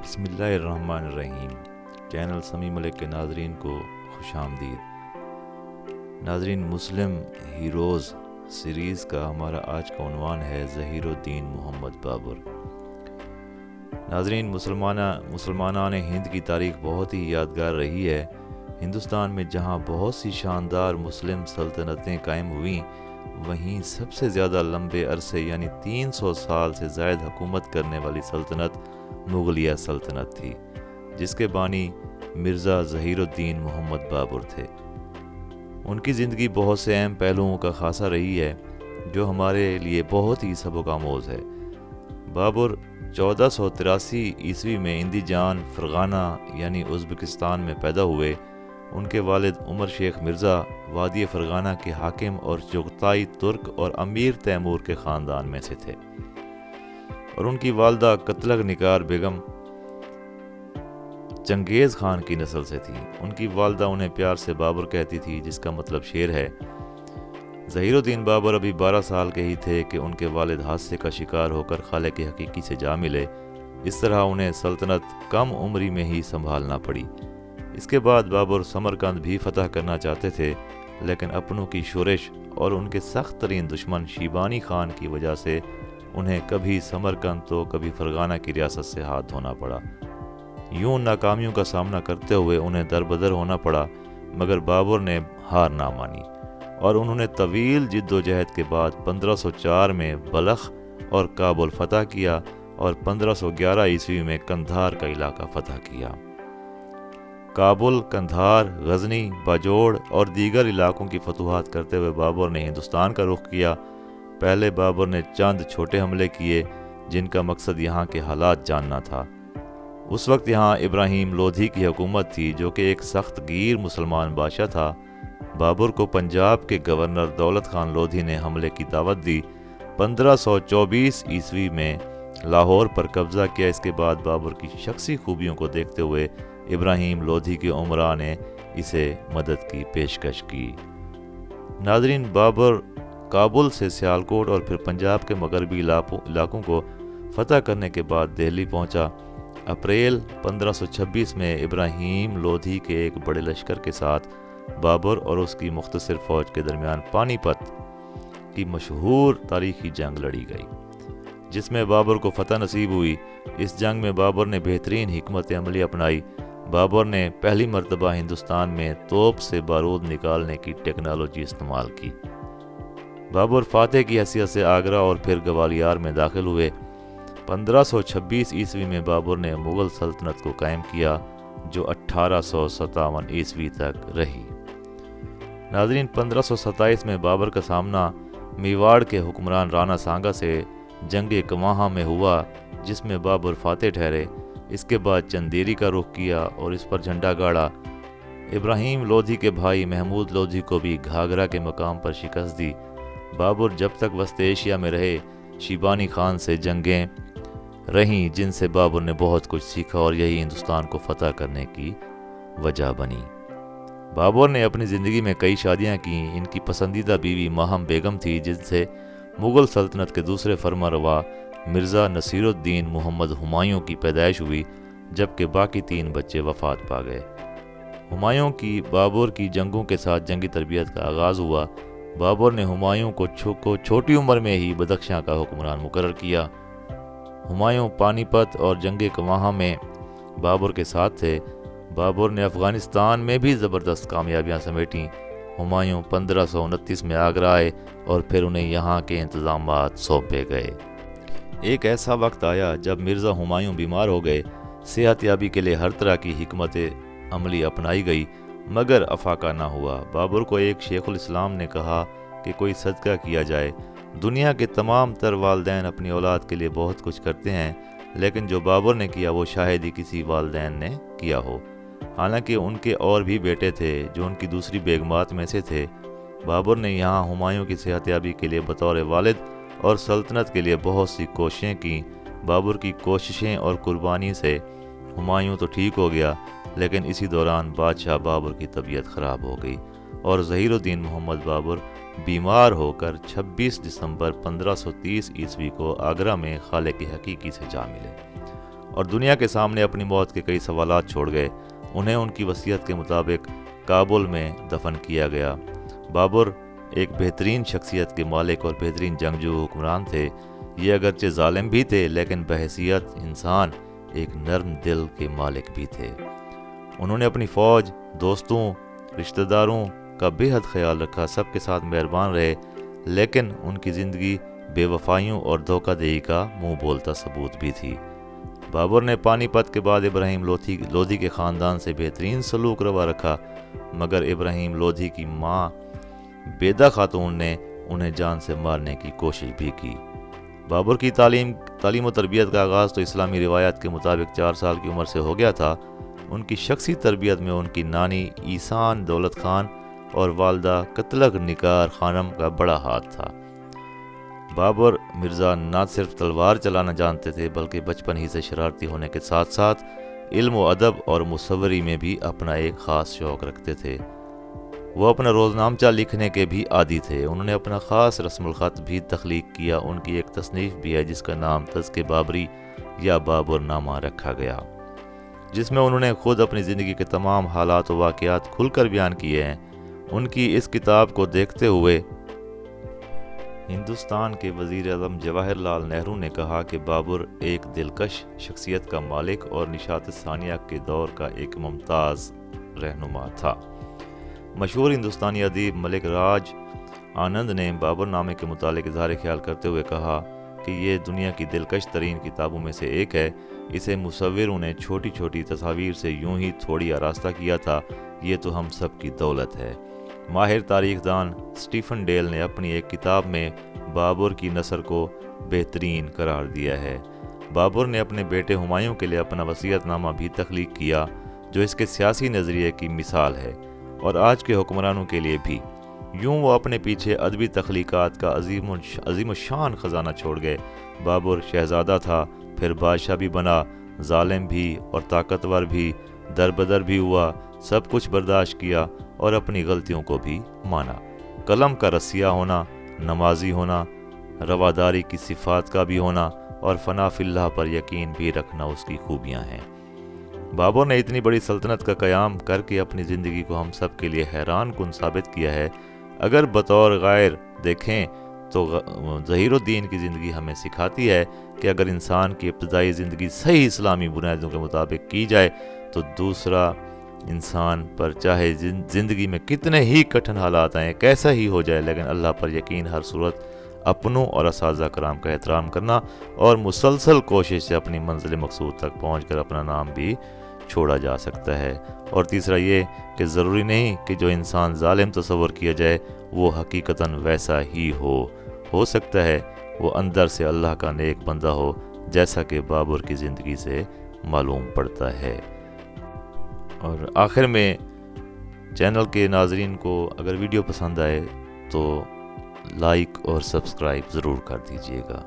بسم اللہ الرحمن الرحیم۔ چینل سمیع ملک کے ناظرین کو خوش آمدید۔ ناظرین، مسلم ہیروز سیریز کا ہمارا آج کا عنوان ہے ظہیر الدین محمد بابر۔ ناظرین، مسلمانان ہند کی تاریخ بہت ہی یادگار رہی ہے۔ ہندوستان میں جہاں بہت سی شاندار مسلم سلطنتیں قائم ہوئیں، وہیں سب سے زیادہ لمبے عرصے یعنی 300 سال سے زائد حکومت کرنے والی سلطنت مغلیہ سلطنت تھی، جس کے بانی مرزا ظہیر الدین محمد بابر تھے۔ ان کی زندگی بہت سے اہم پہلوؤں کا خاصہ رہی ہے جو ہمارے لیے بہت ہی سبق آموز ہے۔ بابر 1483 عیسوی میں اندیجان فرغانہ یعنی ازبکستان میں پیدا ہوئے۔ ان کے والد عمر شیخ مرزا وادی فرغانہ کے حاکم اور چغتائی ترک اور امیر تیمور کے خاندان میں سے تھے، اور ان کی والدہ قتلغ نگار بیگم چنگیز خان کی نسل سے تھی۔ ان کی والدہ انہیں پیار سے بابر کہتی تھی، جس کا مطلب شیر ہے۔ ظہیر الدین بابر ابھی 12 سال کے ہی تھے کہ ان کے والد حادثے کا شکار ہو کر خالق حقیقی سے جا ملے۔ اس طرح انہیں سلطنت کم عمری میں ہی سنبھالنا پڑی۔ اس کے بعد بابر سمرقند بھی فتح کرنا چاہتے تھے، لیکن اپنوں کی شورش اور ان کے سخت ترین دشمن شیبانی خان کی وجہ سے انہیں کبھی سمرقند تو کبھی فرغانہ کی ریاست سے ہاتھ دھونا پڑا۔ یوں ناکامیوں کا سامنا کرتے ہوئے انہیں دربدر ہونا پڑا، مگر بابر نے ہار نہ مانی اور انہوں نے طویل جد و جہد کے بعد 1504 میں بلخ اور کابل فتح کیا اور 1511 عیسوی میں قندھار کا علاقہ فتح کیا۔ کابل، قندھار، غزنی، باجوڑ اور دیگر علاقوں کی فتوحات کرتے ہوئے بابر نے ہندوستان کا رخ کیا۔ پہلے بابر نے چند چھوٹے حملے کیے جن کا مقصد یہاں کے حالات جاننا تھا۔ اس وقت یہاں ابراہیم لودھی کی حکومت تھی، جو کہ ایک سخت گیر مسلمان بادشاہ تھا۔ بابر کو پنجاب کے گورنر دولت خان لودھی نے حملے کی دعوت دی۔ 1524 عیسوی میں لاہور پر قبضہ کیا۔ اس کے بعد بابر کی شخصی خوبیوں کو دیکھتے ہوئے ابراہیم لودھی کے امراء نے اسے مدد کی پیشکش کی۔ ناظرین، بابر کابل سے سیالکوٹ اور پھر پنجاب کے مغربی علاقوں کو فتح کرنے کے بعد دہلی پہنچا۔ اپریل 1526 میں ابراہیم لودھی کے ایک بڑے لشکر کے ساتھ بابر اور اس کی مختصر فوج کے درمیان پانی پت کی مشہور تاریخی جنگ لڑی گئی، جس میں بابر کو فتح نصیب ہوئی۔ اس جنگ میں بابر نے بہترین حکمت عملی اپنائی۔ بابر نے پہلی مرتبہ ہندوستان میں توپ سے بارود نکالنے کی ٹیکنالوجی استعمال کی۔ بابر فاتح کی حیثیت سے آگرہ اور پھر گوالیار میں داخل ہوئے۔ 1526 عیسوی میں بابر نے مغل سلطنت کو قائم کیا، جو 1857 عیسوی تک رہی۔ ناظرین، 1527 میں بابر کا سامنا میواڑ کے حکمران رانا سانگا سے جنگ کواہاں میں ہوا، جس میں بابر فاتح ٹھہرے۔ اس کے بعد چندیری کا رخ کیا اور اس پر جھنڈا گاڑا۔ ابراہیم لودھی کے بھائی محمود لودھی کو بھی گھاگرا کے مقام پر شکست دی۔ بابر جب تک وسط ایشیا میں رہے، شیبانی خان سے جنگیں رہیں، جن سے بابر نے بہت کچھ سیکھا اور یہی ہندوستان کو فتح کرنے کی وجہ بنی۔ بابر نے اپنی زندگی میں کئی شادیاں کیں۔ ان کی پسندیدہ بیوی ماہم بیگم تھی، جن سے مغل سلطنت کے دوسرے فرمانروا مرزا نصیر الدین محمد ہمایوں کی پیدائش ہوئی، جبکہ باقی 3 بچے وفات پا گئے۔ ہمایوں کی بابر کی جنگوں کے ساتھ جنگی تربیت کا آغاز ہوا۔ بابر نے ہمایوں کو چھوٹی عمر میں ہی بدخشاں کا حکمران مقرر کیا۔ ہمایوں پانی پت اور جنگ کواہاں میں بابر کے ساتھ تھے۔ بابر نے افغانستان میں بھی زبردست کامیابیاں سمیٹیں۔ ہمایوں 1529 میں آگرہ آئے اور پھر انہیں یہاں کے انتظامات سونپے گئے۔ ایک ایسا وقت آیا جب مرزا ہمایوں بیمار ہو گئے۔ صحت یابی کے لیے ہر طرح کی حکمت عملی اپنائی گئی، مگر افاقہ نہ ہوا۔ بابر کو ایک شیخ الاسلام نے کہا کہ کوئی صدقہ کیا جائے۔ دنیا کے تمام تر والدین اپنی اولاد کے لیے بہت کچھ کرتے ہیں، لیکن جو بابر نے کیا وہ شاید ہی کسی والدین نے کیا ہو۔ حالانکہ ان کے اور بھی بیٹے تھے جو ان کی دوسری بیگمات میں سے تھے۔ بابر نے یہاں ہمایوں کی صحت یابی کے لیے بطور والد اور سلطنت کے لیے بہت سی کوششیں کیں۔ بابر کی کوششیں اور قربانی سے ہمایوں تو ٹھیک ہو گیا، لیکن اسی دوران بادشاہ بابر کی طبیعت خراب ہو گئی اور ظہیر الدین محمد بابر بیمار ہو کر 26 دسمبر 1530 عیسوی کو آگرہ میں خالق حقیقی سے جا ملے۔ اور دنیا کے سامنے اپنی موت کے کئی سوالات چھوڑ گئے۔ انہیں ان کی وصیت کے مطابق کابل میں دفن کیا گیا۔ بابر ایک بہترین شخصیت کے مالک اور بہترین جنگجو حکمران تھے۔ یہ اگرچہ ظالم بھی تھے لیکن بحیثیت انسان ایک نرم دل کے مالک بھی تھے۔ انہوں نے اپنی فوج، دوستوں، رشتہ داروں کا بے حد خیال رکھا، سب کے ساتھ مہربان رہے، لیکن ان کی زندگی بے وفائیوں اور دھوکہ دہی کا منہ بولتا ثبوت بھی تھی۔ بابر نے پانی پت کے بعد ابراہیم لودھی کے خاندان سے بہترین سلوک روا رکھا، مگر ابراہیم لودھی کی ماں بیدہ خاتون نے انہیں جان سے مارنے کی کوشش بھی کی۔ بابر کی تعلیم و تربیت کا آغاز تو اسلامی روایات کے مطابق 4 سال کی عمر سے ہو گیا تھا۔ ان کی شخصی تربیت میں ان کی نانی ایسان دولت خان اور والدہ قتلغ نگار خانم کا بڑا ہاتھ تھا۔ بابر مرزا نہ صرف تلوار چلانا جانتے تھے بلکہ بچپن ہی سے شرارتی ہونے کے ساتھ ساتھ علم و ادب اور مصوری میں بھی اپنا ایک خاص شوق رکھتے تھے۔ وہ اپنا روزنامچہ لکھنے کے بھی عادی تھے۔ انہوں نے اپنا خاص رسم الخط بھی تخلیق کیا۔ ان کی ایک تصنیف بھی ہے جس کا نام تذکرہ بابری یا بابر نامہ رکھا گیا، جس میں انہوں نے خود اپنی زندگی کے تمام حالات و واقعات کھل کر بیان کیے ہیں۔ ان کی اس کتاب کو دیکھتے ہوئے ہندوستان کے وزیر اعظم جواہر لال نہرو نے کہا کہ بابر ایک دلکش شخصیت کا مالک اور نشاط ثانیہ کے دور کا ایک ممتاز رہنما تھا۔ مشہور ہندوستانی ادیب ملک راج آنند نے بابر نامے کے متعلق اظہار خیال کرتے ہوئے کہا کہ یہ دنیا کی دلکش ترین کتابوں میں سے ایک ہے۔ اسے مصوروں نے چھوٹی چھوٹی تصاویر سے یوں ہی تھوڑی آراستہ کیا تھا، یہ تو ہم سب کی دولت ہے۔ ماہر تاریخ دان سٹیفن ڈیل نے اپنی ایک کتاب میں بابر کی نثر کو بہترین قرار دیا ہے۔ بابر نے اپنے بیٹے ہمایوں کے لیے اپنا وصیت نامہ بھی تخلیق کیا، جو اس کے سیاسی نظریے کی مثال ہے، اور آج کے حکمرانوں کے لیے بھی۔ یوں وہ اپنے پیچھے ادبی تخلیقات کا عظیم الشان خزانہ چھوڑ گئے۔ بابر شہزادہ تھا، پھر بادشاہ بھی بنا، ظالم بھی اور طاقتور بھی، دربدر بھی ہوا، سب کچھ برداشت کیا اور اپنی غلطیوں کو بھی مانا۔ قلم کا رسیہ ہونا، نمازی ہونا، رواداری کی صفات کا بھی ہونا اور فنا فی اللہ پر یقین بھی رکھنا اس کی خوبیاں ہیں۔ بابر نے اتنی بڑی سلطنت کا قیام کر کے اپنی زندگی کو ہم سب کے لیے حیران کن ثابت کیا ہے۔ اگر بطور غیر دیکھیں تو ظہیر الدین کی زندگی ہمیں سکھاتی ہے کہ اگر انسان کی ابتدائی زندگی صحیح اسلامی بنیادوں کے مطابق کی جائے تو دوسرا انسان پر چاہے زندگی میں کتنے ہی کٹھن حالات آئیں، کیسا ہی ہو جائے، لیکن اللہ پر یقین ہر صورت، اپنوں اور اساتذہ کرام کا احترام کرنا اور مسلسل کوشش سے اپنی منزل مقصود تک پہنچ کر اپنا نام بھی چھوڑا جا سکتا ہے۔ اور تیسرا یہ کہ ضروری نہیں کہ جو انسان ظالم تصور کیا جائے وہ حقیقتاً ویسا ہی ہو سکتا ہے وہ اندر سے اللہ کا نیک بندہ ہو، جیسا کہ بابر کی زندگی سے معلوم پڑتا ہے۔ اور آخر میں چینل کے ناظرین کو اگر ویڈیو پسند آئے تو لائک اور سبسکرائب ضرور کر دیجیے گا۔